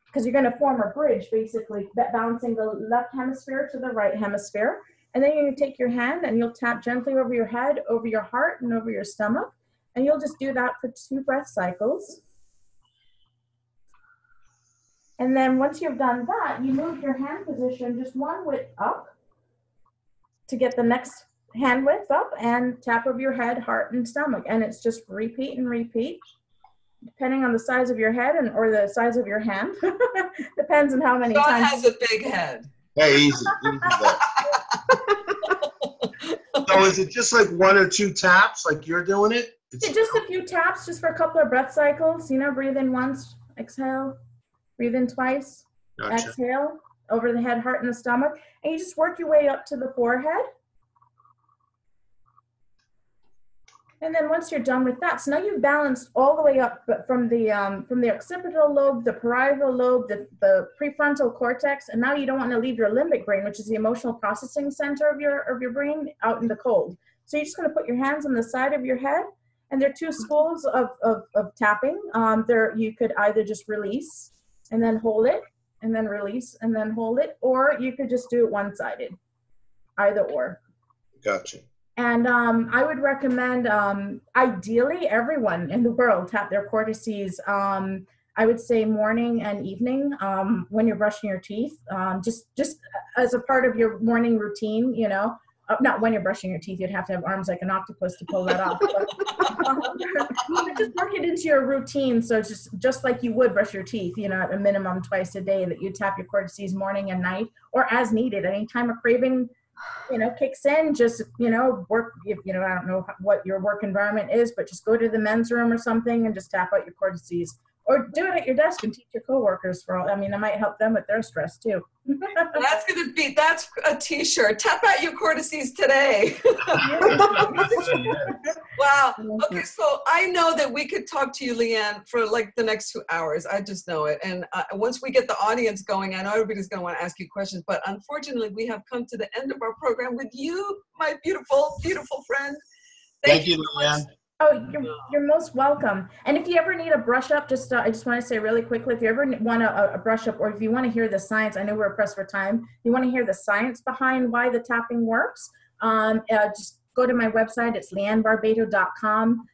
because you're going to form a bridge, basically balancing the left hemisphere to the right hemisphere. And then you're going to take your hand and you'll tap gently over your head, over your heart, and over your stomach. And you'll just do that for 2 breath cycles. And then once you've done that, you move your hand position just 1 width up to get the next hand width up, and tap over your head, heart, and stomach. And it's just repeat and repeat, depending on the size of your head or the size of your hand. Depends on how many John times. has a big head. Hey, easy. So is it just like 1 or 2 taps like you're doing it? Just a few taps, just for a couple of breath cycles. You know, breathe in once, exhale. Breathe in twice, gotcha. Exhale, over the head, heart, and the stomach. And you just work your way up to the forehead. And then once you're done with that, so now you've balanced all the way up from the occipital lobe, the parietal lobe, the prefrontal cortex, and now you don't want to leave your limbic brain, which is the emotional processing center of your brain, out in the cold. So you're just going to put your hands on the side of your head, and there are 2 schools of tapping. You could either just release and then hold it, and then release and then hold it, or you could just do it one-sided, either or. Gotcha. And I would recommend, ideally, everyone in the world tap their cortices. I would say morning and evening, when you're brushing your teeth, just as a part of your morning routine, you know. Not when you're brushing your teeth, you'd have to have arms like an octopus to pull that off. But just work it into your routine. So just like you would brush your teeth, you know, at a minimum twice a day, that you tap your cortices morning and night, or as needed. Anytime a craving, you know, kicks in, just, you know, work, you know, I don't know what your work environment is, but just go to the men's room or something and just tap out your cortices. Or do it at your desk and teach your coworkers it might help them with their stress too. That's a t-shirt. Tap out your cortices today. Wow. Okay, so I know that we could talk to you, Leanne, for like the next 2 hours. I just know it. And once we get the audience going, I know everybody's going to want to ask you questions, but unfortunately we have come to the end of our program with you, my beautiful, beautiful friend. Thank you, Leanne. Oh, you're most welcome. And if you ever need a brush up, I just want to say really quickly, if you ever want a brush up, or if you want to hear the science, I know we're pressed for time, you want to hear the science behind why the tapping works, just go to my website. It's leannebarbato.com.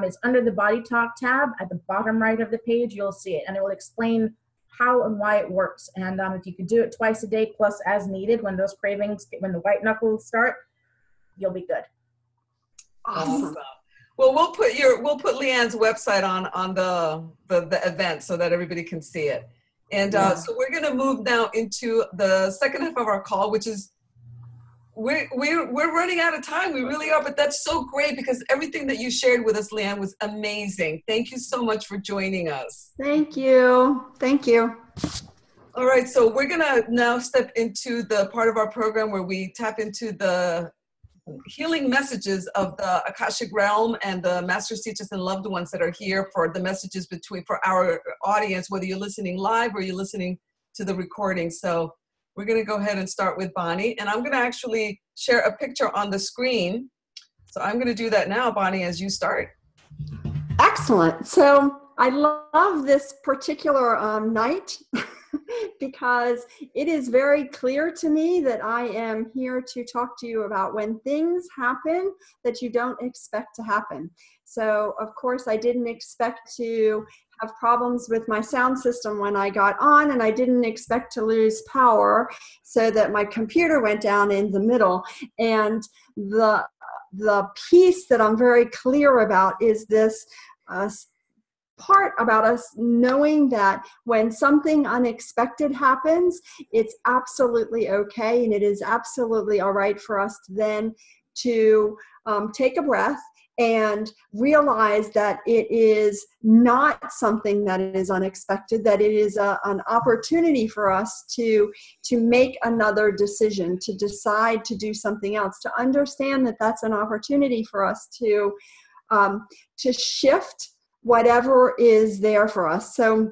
It's under the BodyTalk tab at the bottom right of the page. You'll see it, and it will explain how and why it works. And if you could do it twice a day plus as needed, when those cravings, when the white knuckles start, you'll be good. Awesome. Well, we'll put Leanne's website on the event so that everybody can see it. And so we're going to move now into the second half of our call, which is we're running out of time. We really are, but that's so great because everything that you shared with us, Leanne, was amazing. Thank you so much for joining us. Thank you. Thank you. All right, so we're gonna now step into the part of our program where we tap into the healing messages of the Akashic realm and the masters, teachers, and loved ones that are here for the messages for our audience, whether you're listening live or you're listening to the recording. So we're going to go ahead and start with Bonnie, and I'm going to actually share a picture on the screen. So I'm going to do that now, Bonnie, as you start. Excellent. So I love this particular night because it is very clear to me that I am here to talk to you about when things happen that you don't expect to happen. So, of course, I didn't expect to have problems with my sound system when I got on, and I didn't expect to lose power so that my computer went down in the middle. And the piece that I'm very clear about is this part about us knowing that when something unexpected happens, it's absolutely okay, and it is absolutely all right for us to then to take a breath and realize that it is not something that is unexpected, that it is an opportunity for us to make another decision, to decide to do something else, to understand that that's an opportunity for us to shift whatever is there for us. So,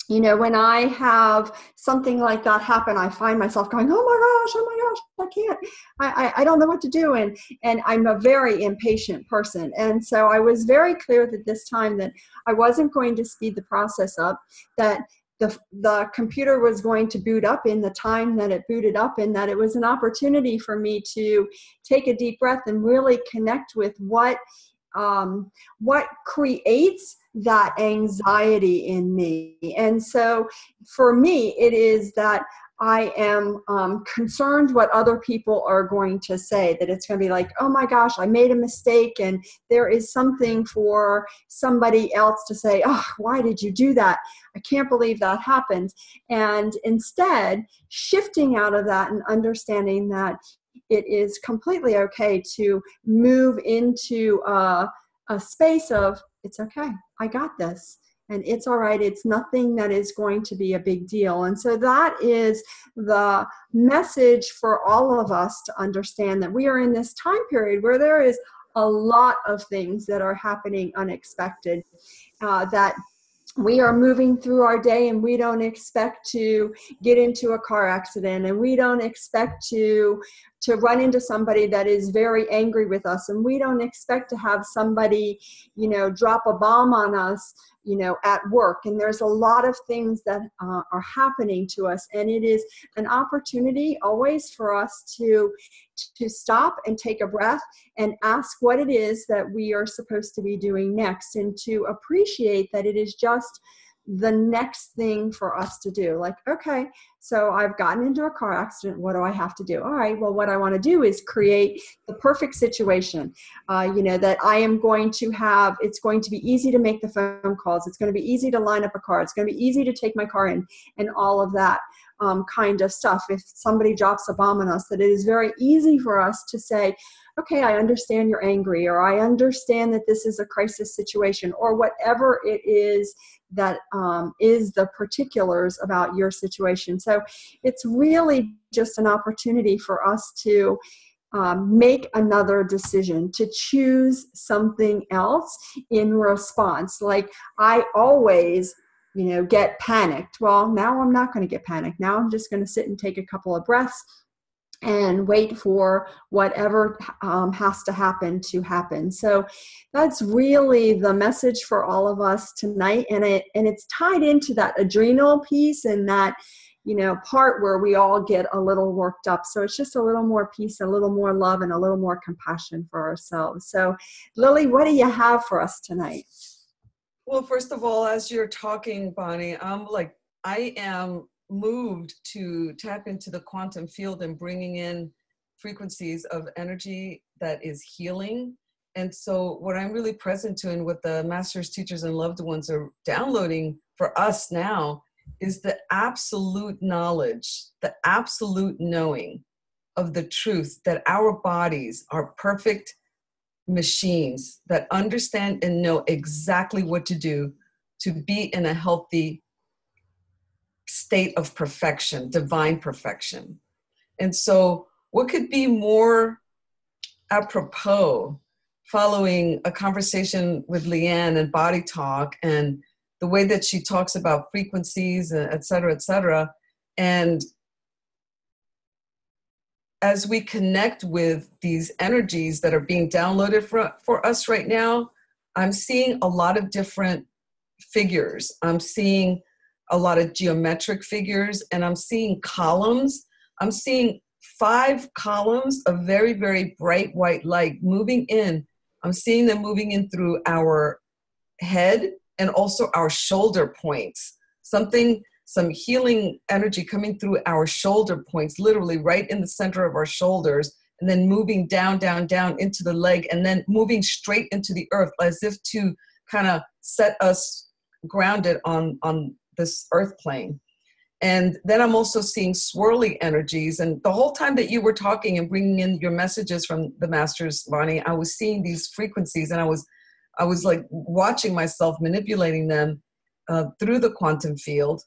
you know, when I have something like that happen, I find myself going, oh my gosh, I can't, I don't know what to do. And I'm a very impatient person. And so I was very clear that this time that I wasn't going to speed the process up, that the computer was going to boot up in the time that it booted up, and that it was an opportunity for me to take a deep breath and really connect with what creates that anxiety in me. And so for me, it is that I am concerned what other people are going to say, that it's going to be like, oh my gosh, I made a mistake, and there is something for somebody else to say, oh, why did you do that? I can't believe that happened. And instead, shifting out of that and understanding that it is completely okay to move into a space of, it's okay, I got this, and it's all right, it's nothing that is going to be a big deal. And so that is the message for all of us, to understand that we are in this time period where there is a lot of things that are happening unexpected, that we are moving through our day, and we don't expect to get into a car accident, and we don't expect to run into somebody that is very angry with us, and we don't expect to have somebody, you know, drop a bomb on us, you know, at work. And there's a lot of things that are happening to us, and it is an opportunity always for us to stop and take a breath and ask what it is that we are supposed to be doing next, and to appreciate that it is just the next thing for us to do. Like, okay, so I've gotten into a car accident. What do I have to do? All right, well, what I want to do is create the perfect situation, you know, that I am going to have. It's going to be easy to make the phone calls. It's going to be easy to line up a car. It's going to be easy to take my car in, and all of that kind of stuff. If somebody drops a bomb on us, that it is very easy for us to say, okay, I understand you're angry, or I understand that this is a crisis situation, or whatever it is that is the particulars about your situation. So it's really just an opportunity for us to make another decision, to choose something else in response. Like, I always, you know, get panicked. Well, now I'm not going to get panicked. Now I'm just going to sit and take a couple of breaths and wait for whatever has to happen. So that's really the message for all of us tonight. And it's tied into that adrenal piece, and that, you know, part where we all get a little worked up. So it's just a little more peace, a little more love, and a little more compassion for ourselves. So Lily, what do you have for us tonight? Well, first of all, as you're talking, Bonnie, I am moved to tap into the quantum field and bringing in frequencies of energy that is healing. And so what I'm really present to, and what the masters, teachers, and loved ones are downloading for us now, is the absolute knowledge, the absolute knowing of the truth that our bodies are perfect machines that understand and know exactly what to do to be in a healthy state of perfection, divine perfection. And so what could be more apropos following a conversation with Leanne and BodyTalk and the way that she talks about frequencies, et cetera, et cetera. And as we connect with these energies that are being downloaded for us right now, I'm seeing a lot of different figures. I'm seeing a lot of geometric figures, and I'm seeing columns. I'm seeing 5 columns of very, very bright white light moving in. I'm seeing them moving in through our head and also our shoulder points. Some healing energy coming through our shoulder points, literally right in the center of our shoulders, and then moving down, down, down into the leg, and then moving straight into the earth as if to kind of set us grounded on this earth plane. And then I'm also seeing swirly energies. And the whole time that you were talking and bringing in your messages from the masters, Lonnie, I was seeing these frequencies, and I was like watching myself manipulating them through the quantum field.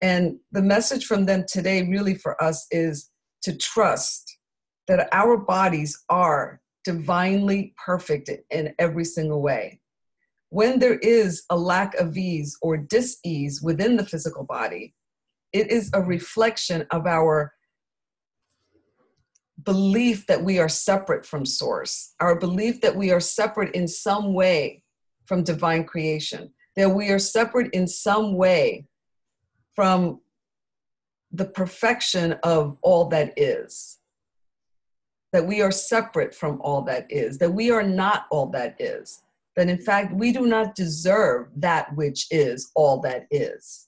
And the message from them today really for us is to trust that our bodies are divinely perfect in every single way. When there is a lack of ease or dis-ease within the physical body, it is a reflection of our belief that we are separate from source, our belief that we are separate in some way from divine creation, that we are separate in some way from the perfection of all that is, that we are separate from all that is, that we are not all that is, that in fact we do not deserve that which is all that is.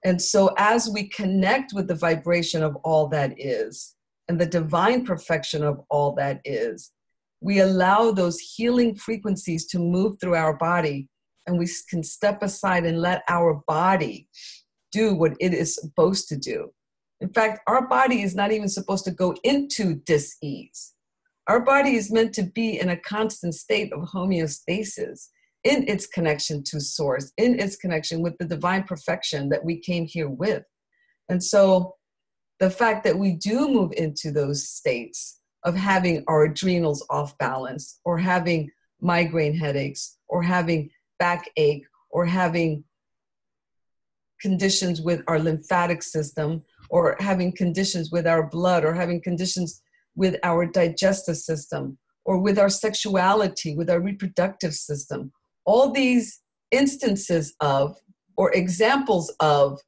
And so as we connect with the vibration of all that is and the divine perfection of all that is, we allow those healing frequencies to move through our body, and we can step aside and let our body do what it is supposed to do. In fact, our body is not even supposed to go into dis-ease. Our body is meant to be in a constant state of homeostasis in its connection to source, in its connection with the divine perfection that we came here with. And so the fact that we do move into those states of having our adrenals off balance, or having migraine headaches, or having backache, or having conditions with our lymphatic system, or having conditions with our blood, or having conditions with our digestive system, or with our sexuality, with our reproductive system. All these instances of, or examples of,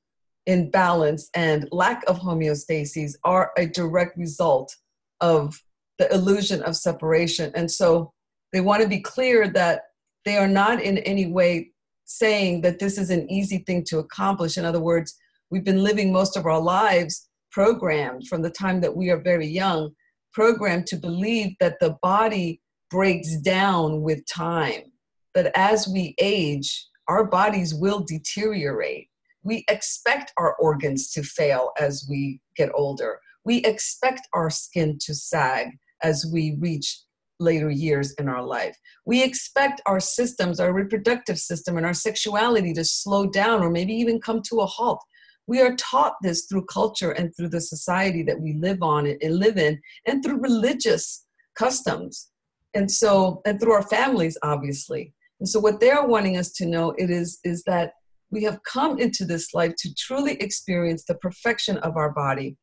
imbalance and lack of homeostasis are a direct result of the illusion of separation. And so they want to be clear that they are not in any way saying that this is an easy thing to accomplish. In other words, we've been living most of our lives programmed from the time that we are very young, programmed to believe that the body breaks down with time, that as we age, our bodies will deteriorate. We expect our organs to fail as we get older. We expect our skin to sag as we reach later years in our life. We expect our systems, our reproductive system and our sexuality to slow down or maybe even come to a halt. We are taught this through culture and through the society that we live on and live in, and through religious customs. And so, and through our families, obviously. And so what they're wanting us to know is that we have come into this life to truly experience the perfection of our body.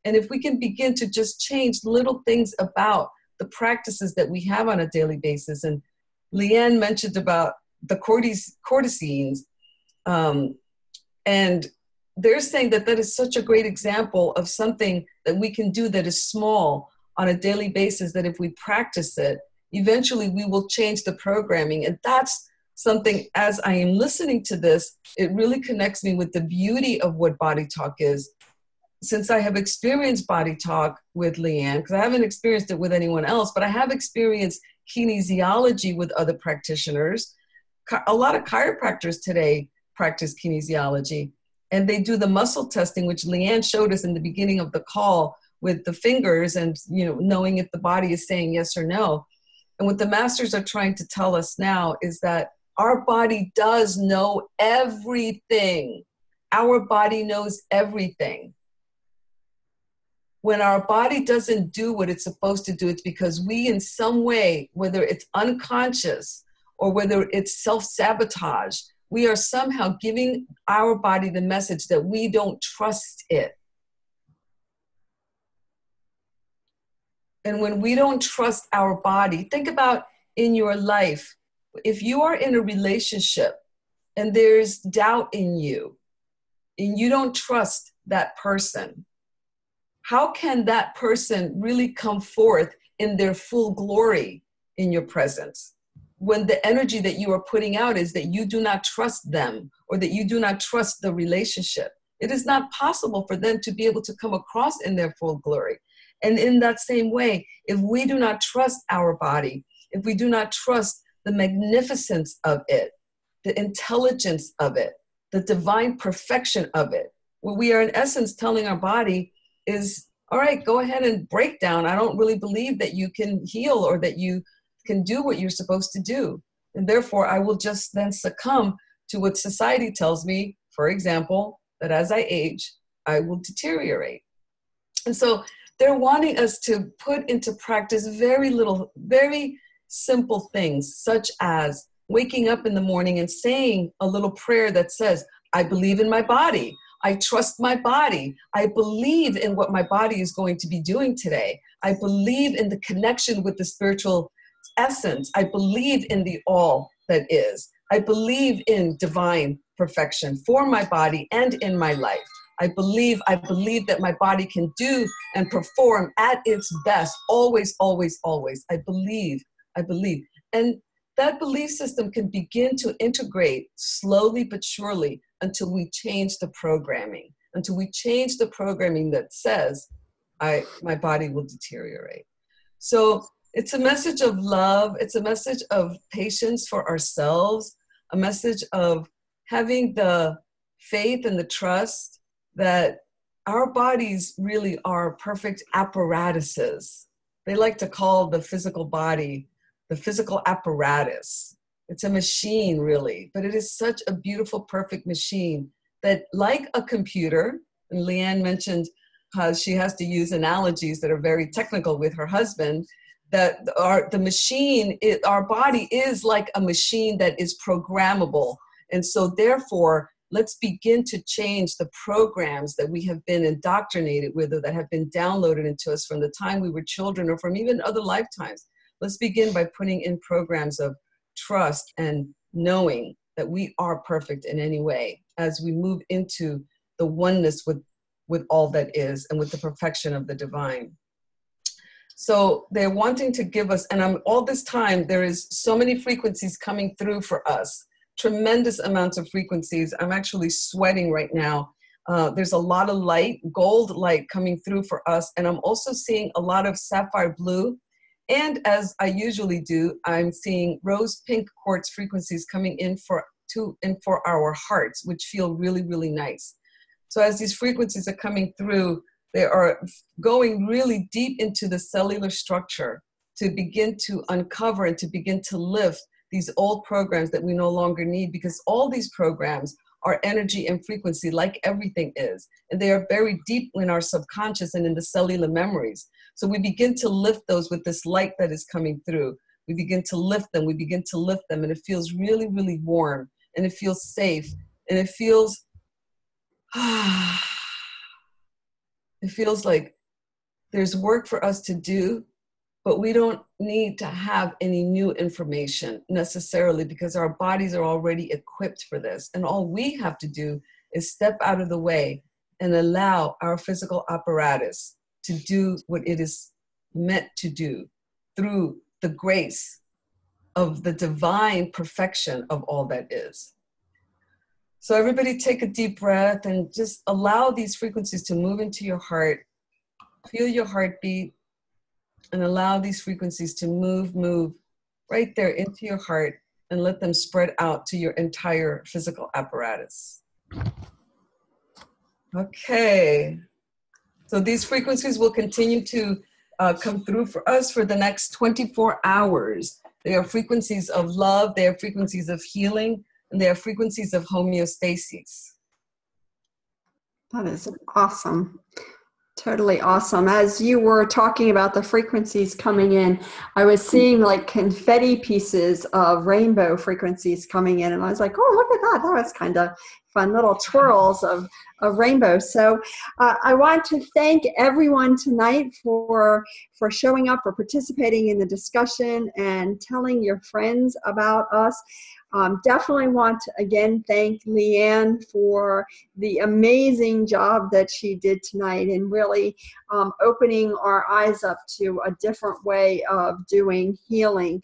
And if we can begin to just change little things about the practices that we have on a daily basis. And Leanne mentioned about the cortisines, and they're saying that that is such a great example of something that we can do that is small on a daily basis, that if we practice it, eventually we will change the programming. And that's something, as I am listening to this, it really connects me with the beauty of what BodyTalk is. Since I have experienced BodyTalk with Leanne, because I haven't experienced it with anyone else, but I have experienced kinesiology with other practitioners. A lot of chiropractors today practice kinesiology. And they do the muscle testing, which Leanne showed us in the beginning of the call with the fingers and, knowing if the body is saying yes or no. And what the masters are trying to tell us now is that our body does know everything. Our body knows everything. When our body doesn't do what it's supposed to do, it's because we in some way, whether it's unconscious or whether it's self-sabotage, we are somehow giving our body the message that we don't trust it. And when we don't trust our body, think about in your life, if you are in a relationship and there's doubt in you and you don't trust that person, how can that person really come forth in their full glory in your presence when the energy that you are putting out is that you do not trust them or that you do not trust the relationship? It is not possible for them to be able to come across in their full glory. And in that same way, if we do not trust our body, if we do not trust the magnificence of it, the intelligence of it, the divine perfection of it, what we are in essence telling our body is, all right, go ahead and break down. I don't really believe that you can heal or that you can do what you're supposed to do. And therefore, I will just then succumb to what society tells me, for example, that as I age, I will deteriorate. And so they're wanting us to put into practice very simple things, such as waking up in the morning and saying a little prayer that says, I believe in my body. I trust my body. I believe in what my body is going to be doing today. I believe in the connection with the spiritual essence. I believe in the all that is. I believe in divine perfection for my body and in my life. I believe that my body can do and perform at its best, always, always, always. I believe. And that belief system can begin to integrate slowly but surely until we change the programming, that says, my body will deteriorate. So it's a message of love. It's a message of patience for ourselves, a message of having the faith and the trust that our bodies really are perfect apparatuses. They like to call the physical body the physical apparatus. It's a machine, really, but it is such a beautiful, perfect machine that, like a computer, and Leanne mentioned how she has to use analogies that are very technical with her husband, that our body is like a machine that is programmable. And so therefore, let's begin to change the programs that we have been indoctrinated with or that have been downloaded into us from the time we were children or from even other lifetimes. Let's begin by putting in programs of trust and knowing that we are perfect in any way as we move into the oneness with all that is and with the perfection of the divine. So they're wanting to give us, and all this time, there is so many frequencies coming through for us, tremendous amounts of frequencies. I'm actually sweating right now. There's a lot of light, gold light coming through for us. And I'm also seeing a lot of sapphire blue. And as I usually do, I'm seeing rose pink quartz frequencies coming in for our hearts, which feel really, really nice. So as these frequencies are coming through, they are going really deep into the cellular structure to begin to uncover and to begin to lift these old programs that we no longer need, because all these programs are energy and frequency like everything is. And they are buried deep in our subconscious and in the cellular memories. So we begin to lift those with this light that is coming through. We begin to lift them, and it feels really, really warm, and it feels safe, and it feels like there's work for us to do, but we don't need to have any new information necessarily because our bodies are already equipped for this. And all we have to do is step out of the way and allow our physical apparatus to do what it is meant to do through the grace of the divine perfection of all that is. So everybody take a deep breath and just allow these frequencies to move into your heart. Feel your heartbeat and allow these frequencies to move right there into your heart and let them spread out to your entire physical apparatus. Okay. So these frequencies will continue to come through for us for the next 24 hours. They are frequencies of love, they are frequencies of healing, and they are frequencies of homeostasis. That is awesome. Totally awesome. As you were talking about the frequencies coming in, I was seeing like confetti pieces of rainbow frequencies coming in, and I was like, oh, look at that. That was kind of fun, little twirls of rainbow. So I want to thank everyone tonight for showing up, for participating in the discussion and telling your friends about us. Definitely want to again thank Leanne for the amazing job that she did tonight and really opening our eyes up to a different way of doing healing.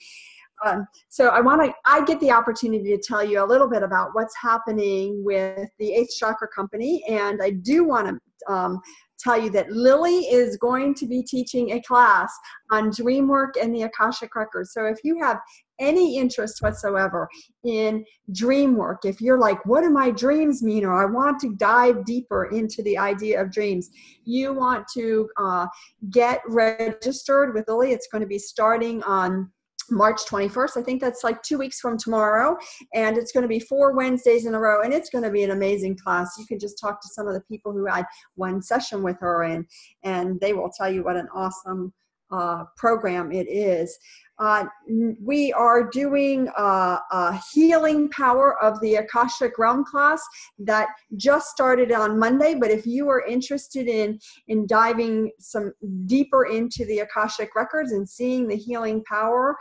So I get the opportunity to tell you a little bit about what's happening with the 8th Chakra Company, and I do want to tell you that Lily is going to be teaching a class on dream work and the Akashic Records. So if you have any interest whatsoever in dream work, if you're like, what do my dreams mean, or I want to dive deeper into the idea of dreams, you want to get registered with Lily. It's going to be starting on March 21st. I think that's like 2 weeks from tomorrow. And it's going to be 4 Wednesdays in a row. And it's going to be an amazing class. You can just talk to some of the people who had one session with her, and they will tell you what an awesome program it is. We are doing a healing power of the Akashic Realm class that just started on Monday. But if you are interested in diving some deeper into the Akashic Records and seeing the healing power,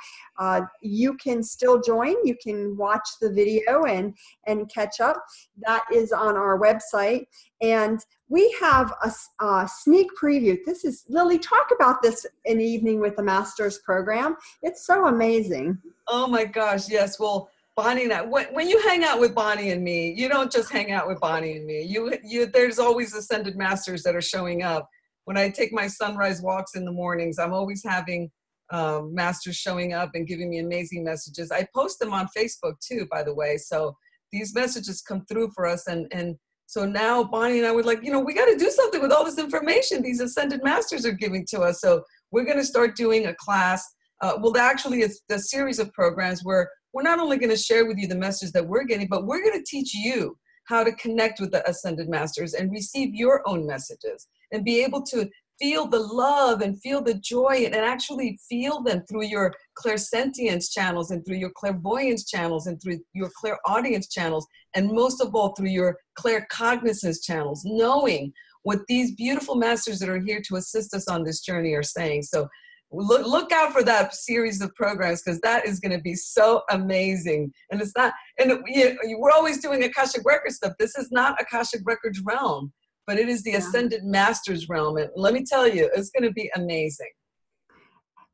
you can still join. You can watch the video and catch up. That is on our website. And we have a sneak preview. This is, Lily, talk about this in Evening with the Masters program. It's so amazing. Oh my gosh, yes. Well, Bonnie and I, when you hang out with Bonnie and me, you don't just hang out with Bonnie and me. There's always ascended masters that are showing up. When I take my sunrise walks in the mornings, I'm always having masters showing up and giving me amazing messages. I post them on Facebook too, by the way. So these messages come through for us, and so now Bonnie and I were like, we got to do something with all this information these ascended masters are giving to us. So we're going to start doing a class. Well, actually, it's a series of programs where we're not only going to share with you the message that we're getting, but we're going to teach you how to connect with the ascended masters and receive your own messages and be able to feel the love and feel the joy and actually feel them through your clairsentience channels and through your clairvoyance channels and through your clairaudience channels, and most of all through your claircognizance channels, knowing what these beautiful masters that are here to assist us on this journey are saying. So look out for that series of programs, because that is going to be so amazing. And it's not, and we're always doing Akashic Record stuff. This is not Akashic Records realm, but it is the Ascended Masters realm. And let me tell you, it's going to be amazing.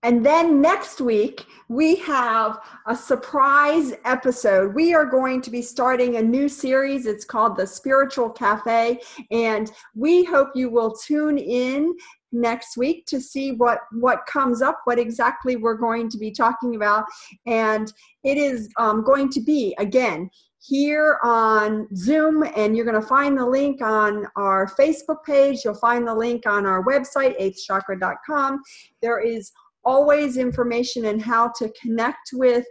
And then next week, we have a surprise episode. We are going to be starting a new series. It's called The Spiritual Cafe. And we hope you will tune in next week to see what comes up, what exactly we're going to be talking about. And it is going to be, again, here on Zoom, and you're going to find the link on our Facebook page. You'll find the link on our website, 8thchakra.com. There is always information on how to connect with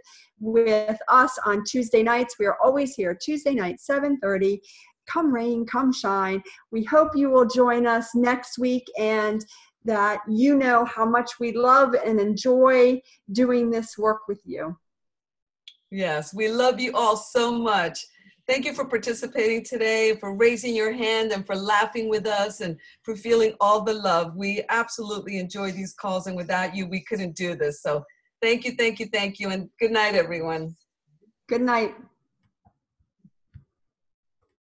us on Tuesday nights. We are always here Tuesday night, 7:30. Come rain, come shine. We hope you will join us next week, and that you know how much we love and enjoy doing this work with you. Yes, we love you all so much. Thank you for participating today, for raising your hand, and for laughing with us, and for feeling all the love. We absolutely enjoy these calls, and without you, we couldn't do this. So thank you, thank you, thank you, and good night, everyone. Good night.